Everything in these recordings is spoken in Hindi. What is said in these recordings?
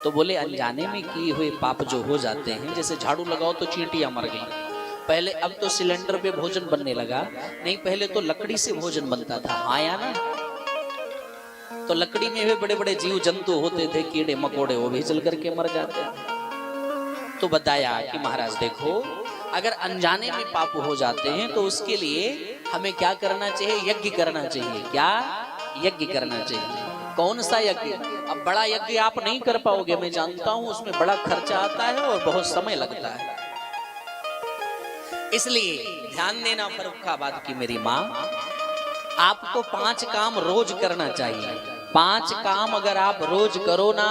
तो बोले अनजाने में किए हुए पाप जो हो जाते हैं, जैसे झाड़ू लगाओ तो चींटियां मर गई पहले, अब तो सिलेंडर पे भोजन बनने लगा, नहीं पहले तो लकड़ी से भोजन बनता था, आया ना। तो लकड़ी में भी बड़े बड़े जीव जंतु होते थे, कीड़े मकोड़े, वो भी जल करके मर जाते थे। तो बताया कि महाराज देखो, अगर अनजाने में पाप हो जाते हैं तो उसके लिए हमें क्या करना चाहिए? यज्ञ करना चाहिए। क्या यज्ञ करना चाहिए? कौन सा यज्ञ? अब बड़ा यज्ञ आप नहीं कर पाओगे, मैं जानता हूं, उसमें बड़ा खर्चा आता है और बहुत समय लगता है। इसलिए ध्यान देना फर्रुखाबाद की मेरी माँ, आपको 5 काम रोज करना चाहिए। 5 काम अगर आप रोज करो ना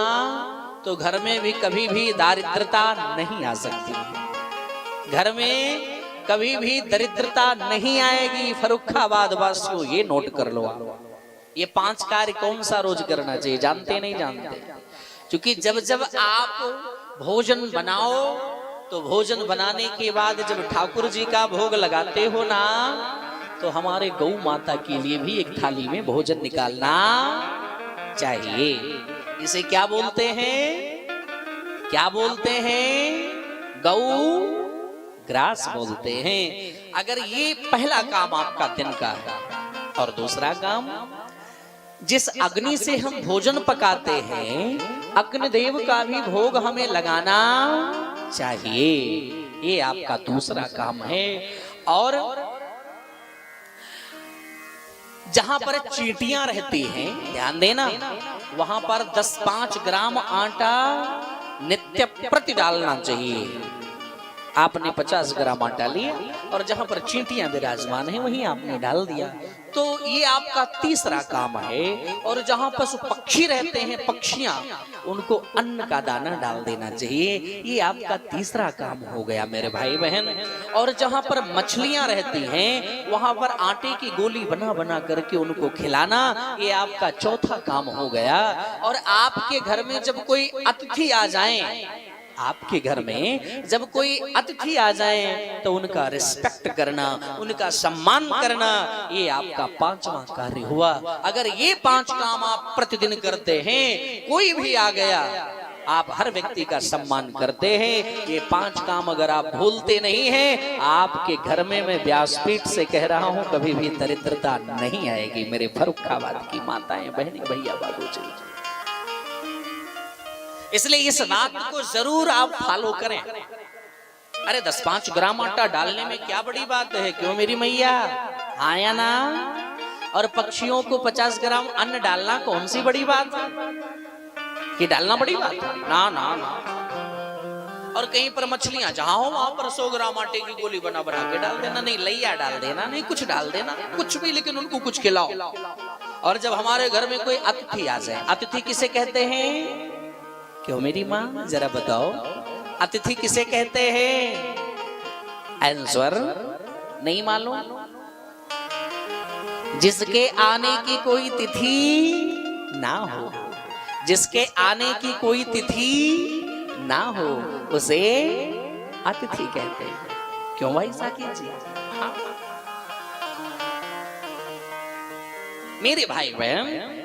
तो घर में भी कभी भी दारिद्रता नहीं आ सकती, घर में कभी भी दरिद्रता नहीं आएगी। फर्रुखाबाद वासियों ये नोट कर लो आप, ये 5 कार्य कौन सा रोज करना चाहिए? जानते नहीं जानते? क्योंकि जब जब आप भोजन बनाओ तो भोजन बनाने के बाद जब ठाकुर जी का भोग लगाते हो ना, तो हमारे गौ माता के लिए भी एक थाली में भोजन निकालना चाहिए। इसे क्या बोलते हैं? क्या बोलते हैं? गौ ग्रास बोलते हैं। अगर ये पहला काम आपका दिन का है, और दूसरा काम, जिस अग्नि से हम भोजन पकाते हैं अग्निदेव का भी भोग हमें लगाना चाहिए, ये आपका दूसरा काम है। और जहां पर चींटियां रहती हैं, ध्यान देना, वहां पर 10-5 ग्राम आटा नित्य प्रति डालना चाहिए। आपने 50 ग्राम आटा लिया और जहां पर चींटियां विराजमान हैं वहीं आपने डाल दिया, तो ये आपका तीसरा काम है। और जहां पशु पक्षी रहते हैं, पक्षियां, उनको अन्न का दाना डाल देना चाहिए, ये आपका तीसरा काम हो गया मेरे भाई बहन। और जहां पर मछलियां रहती हैं वहां पर आटे की गोली बना बना करके उनको खिलाना, ये आपका चौथा काम हो गया। और आपके घर में जब कोई अतिथि आ जाए, आपके घर में जब कोई अतिथि आ जाए तो उनका रिस्पेक्ट करना, उनका सम्मान करना, ये आपका 5वां कार्य हुआ। अगर ये 5 काम आप प्रतिदिन करते हैं, कोई भी आ गया आप हर व्यक्ति का सम्मान करते हैं, ये 5 काम अगर आप भूलते नहीं हैं, आपके घर में, मैं व्यासपीठ से कह रहा हूं, कभी भी दरिद्रता नहीं आएगी मेरे फर्रुखाबाद की माताएं, बहनें, भैया, बाबूजी। इसलिए इस बात को जरूर आप फॉलो करें। अरे 10-5 ग्राम आटा डालने में क्या बड़ी बात है? क्यों मेरी मैया, आया ना। और पक्षियों को 50 ग्राम अन्न डालना कौन सी बड़ी बात है? कि डालना बड़ी बात है? ना ना ना। और कहीं पर मछलियां जहां हो वहां पर 100 ग्राम आटे की गोली बना बना के डाल देना, नहीं लैया डाल देना, नहीं कुछ डाल देना, कुछ भी, लेकिन उनको कुछ खिलाओ। और जब हमारे घर में कोई अतिथि आ जाए, अतिथि किसे कहते हैं? क्यों मेरी माँ, जरा बताओ, अतिथि किसे कहते हैं? आंसर नहीं मालूम? जिसके आने की कोई तिथि ना हो, जिसके आने की कोई तिथि ना हो, उसे अतिथि कहते हैं। क्यों भाई साकिब जी? हाँ। मेरे भाई बहन,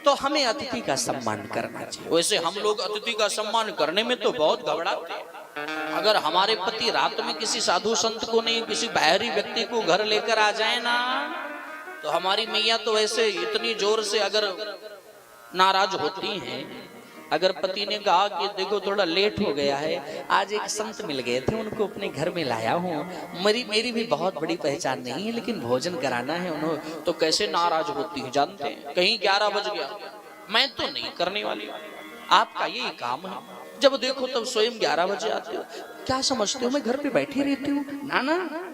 तो हमें अतिथि का सम्मान करना चाहिए। वैसे हम लोग अतिथि का सम्मान करने में तो बहुत घबराते हैं। अगर हमारे पति रात में किसी साधु संत को नहीं, किसी बाहरी व्यक्ति को घर लेकर आ जाए ना, तो हमारी मैया तो ऐसे इतनी जोर से अगर नाराज होती हैं। अगर पति ने कहा कि देखो थोड़ा लेट हो गया है, आज एक संत मिल गए थे, उनको अपने घर में लाया हूँ, मेरी भी बहुत बड़ी पहचान नहीं है, लेकिन भोजन कराना है उन्होंने, तो कैसे नाराज होती है जानते हैं? कहीं 11 बज गया, मैं तो नहीं करने वाली, आपका यही काम है। जब देखो तब स्वयं 11 बजे आते हो। क्या समझते हो मैं घर पे बैठी रहती हूँ? ना ना,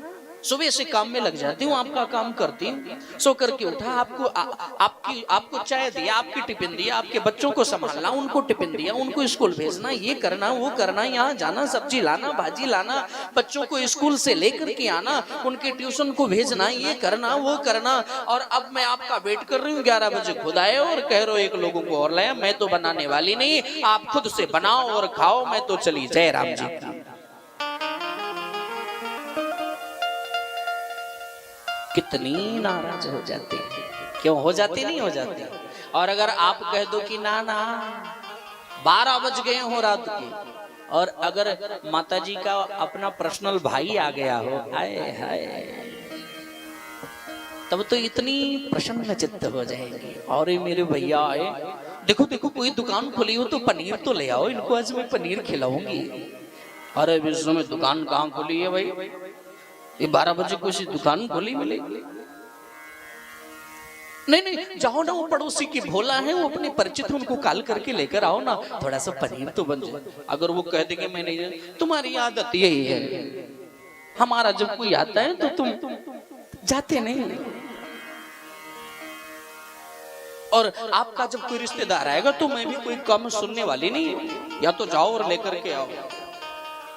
सुबह से काम में लग जाती हूँ, आपका काम करती हूँ। सो करके उठा, आपको चाय दिया, आपकी टिफिन दिया, आपके बच्चों को संभालना, उनको टिफिन दिया, उनको स्कूल भेजना, ये करना वो करना, यहाँ जाना, सब्जी लाना, भाजी लाना, बच्चों को स्कूल से लेकर के आना, उनके ट्यूशन को भेजना, ये करना वो करना। और अब मैं आपका वेट कर रही हूँ, 11 बजे खुद आए और कह रहे हो एक लोगों को और लाया। मैं तो बनाने वाली नहीं, आप खुद से बनाओ और खाओ, मैं तो चली। जय राम जी की। कितनी नाराज हो जाती है। क्यों हो जाती? नहीं हो जाती? और अगर आप कह दो कि ना ना 12 बज गए हो रात के, और अगर माताजी का अपना पर्सनल भाई आ गया हो, हाय हाय, तब तो इतनी प्रसन्न चित्त हो जाएगी। और ये मेरे भैया आए, देखो देखो कोई दुकान खुली हो तो पनीर तो ले आओ, इनको आज मैं पनीर खिलाऊंगी। अरे विश्व में दुकान कहाँ खुली है भाई, ये 12 बजे कुछ दुकान खुली मिलेगी? नहीं नहीं, जाओ ना, वो पड़ोसी की भोला है, वो अपने परिचित, उनको कॉल करके लेकर आओ ना, थोड़ा सा पनीर तो बन जाए। अगर वो कह देंगे मैं नहीं, तुम्हारी आदत यही है, हमारा जब कोई आता है तो तुम जाते नहीं। और आपका जब कोई रिश्तेदार आएगा तो मैं भी कोई कम सुनने वाली नहीं, या तो जाओ और लेकर के आओ,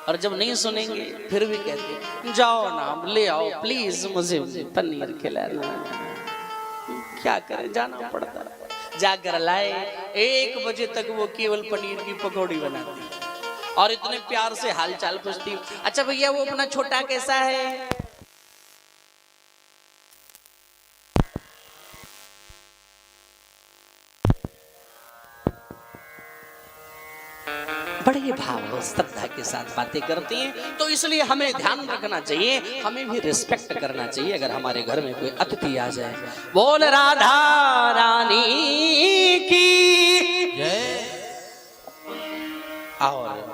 और जब नहीं सुनेंगे फिर भी कहते जाओ ना, ले आओ प्लीज, मुझे पनीर खिलाना। क्या करें, जाना पड़ता, जाकर लाए। 1 बजे तक वो केवल पनीर की पकौड़ी बनाती और इतने प्यार से हालचाल पूछती, अच्छा भैया वो अपना छोटा कैसा है? बड़े भाव श्रद्धा के साथ बातें करती हैं। तो इसलिए हमें ध्यान रखना चाहिए, हमें भी रिस्पेक्ट करना चाहिए अगर हमारे घर में कोई अतिथि आ जाए। बोल राधा रानी की जय। और